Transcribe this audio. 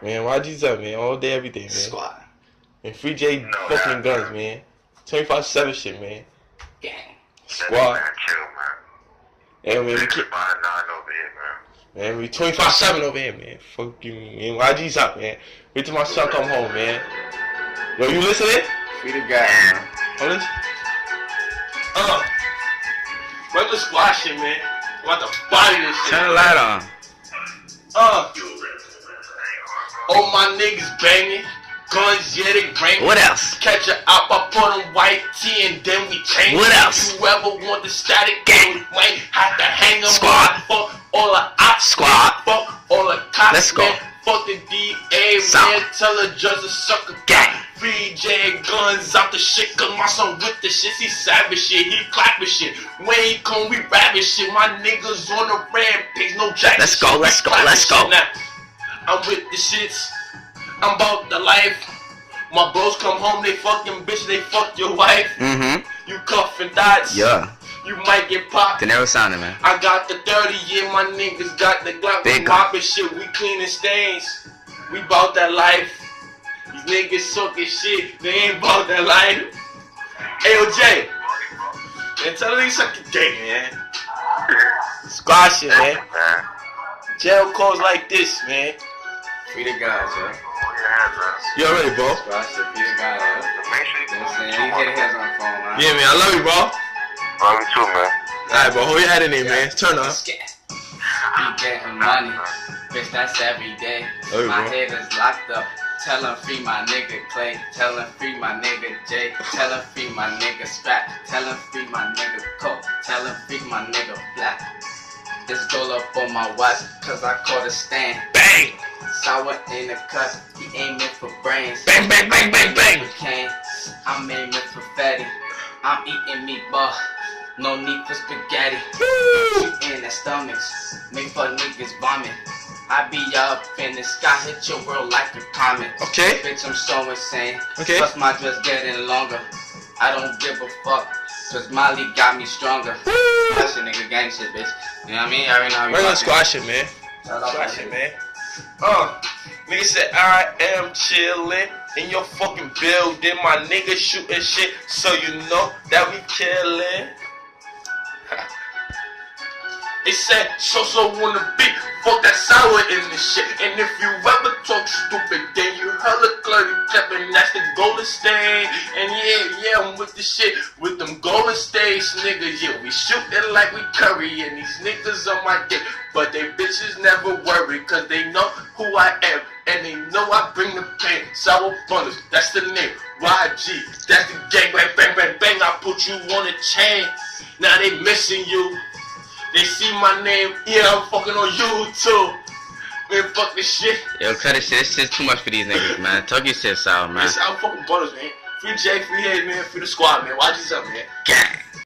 Man, YG's up, man. All day, every day, man. Squad. And free J fucking guns, man. 24/7 shit, man. Gang. Squad. Man, chill, man. And man, we keep, 5-9 over here, man. man, we 24/7 over here, man. Fuck you, man. YG's up, man. Wait till my son come home, man. Yo, you listening? Free the guy, man. Oh, listen. Regular squad shit, man. I'm about to body this shit. Turn the light on. All my niggas banging. Guns, yeah, they bring. What else? Catch a op, I put on white tee and then we change. What else? If you ever want the static gang, we might have to hang them. Squad. Fuck all the ops. Squad. Fuck all the cops. Let's go. Man. Fuck the DA, man. Tell the judge to suck a Gang. Free J guns out the shit, cause my son with the shit. He savage shit, he clapping shit. When he come, we rapping shit. My niggas on the rampage, no jacket. Let's go, shit. let's We go, let's clapping go. shit now. I'm with the shits. I'm about the life. My bros come home, they fucking bitch, they fuck your wife. Mm-hmm. You cuffin' dots. Yeah. You might get popped. DeNiro sounding, man. I got the 30, yeah, my niggas got the Glock. We Big mopping shit, we cleaning stains. We bout that life. These niggas suckin' shit, they ain't bout that life. AOJ, man, tell them they suck your dick, man. Squad shit, man. Jail calls like this, man. Free the guys, yo. You already, bro? Squad shit, free the guy, yo. Make sure you You know what I'm saying? He hit his on the phone, man. Yeah, man, I love you, bro. Love you too, man. Alright, bro, hold your head in there, man. Turn up. Be getting money. Bitch, that's every day. Hey, My bro. head is locked up. Tell him free my nigga Clay. Tell him free my nigga Jay. Tell him free my nigga Scrap. Tell him free my nigga Coke. Tell him free my nigga Black. This goal up on my watch, cause I caught a stand. Bang! Sour in the cut, he aiming for brains. Bang, bang, bang, bang, bang! Cane, I'm aiming for fatty. I'm eating meatball, no need for spaghetti. In the stomachs, make for niggas vomit. I be up in the sky, hit your world like a comet. Okay. Bitch, I'm so insane. Okay. Plus my dress getting longer. I don't give a fuck, cause Molly got me stronger. That's your nigga gang shit, bitch. You know what I mean? I already know how we Regular fucking- squad shit, man. Shout out Squad to shit, you. man. Nigga said I am chillin' in your fucking building. My nigga shooting shit, so you know that we killin'. They said so wanna be. Fuck that sour in this shit. And if you ever talk stupid, then you hella clearly clapping. That's the golden stain. And yeah, I'm with the shit. With them golden states, niggas. Yeah, we shootin' like we Curry. And these niggas on my dick. But they bitches never worry. Cause they know who I am. And they know I bring the pain. Sour bundles, that's the name. YG, that's the gang. Bang, bang, bang, bang. I put you on a chain. Now they missing you. They see my name, yeah, I'm fucking on YouTube. Man, fuck this shit. Yo, cut this shit. This shit's too much for these niggas, man. Talk your shit out, man. This out fucking butters, man. Free J, free head, man. Free the squad, man. YG's up, man. Gang.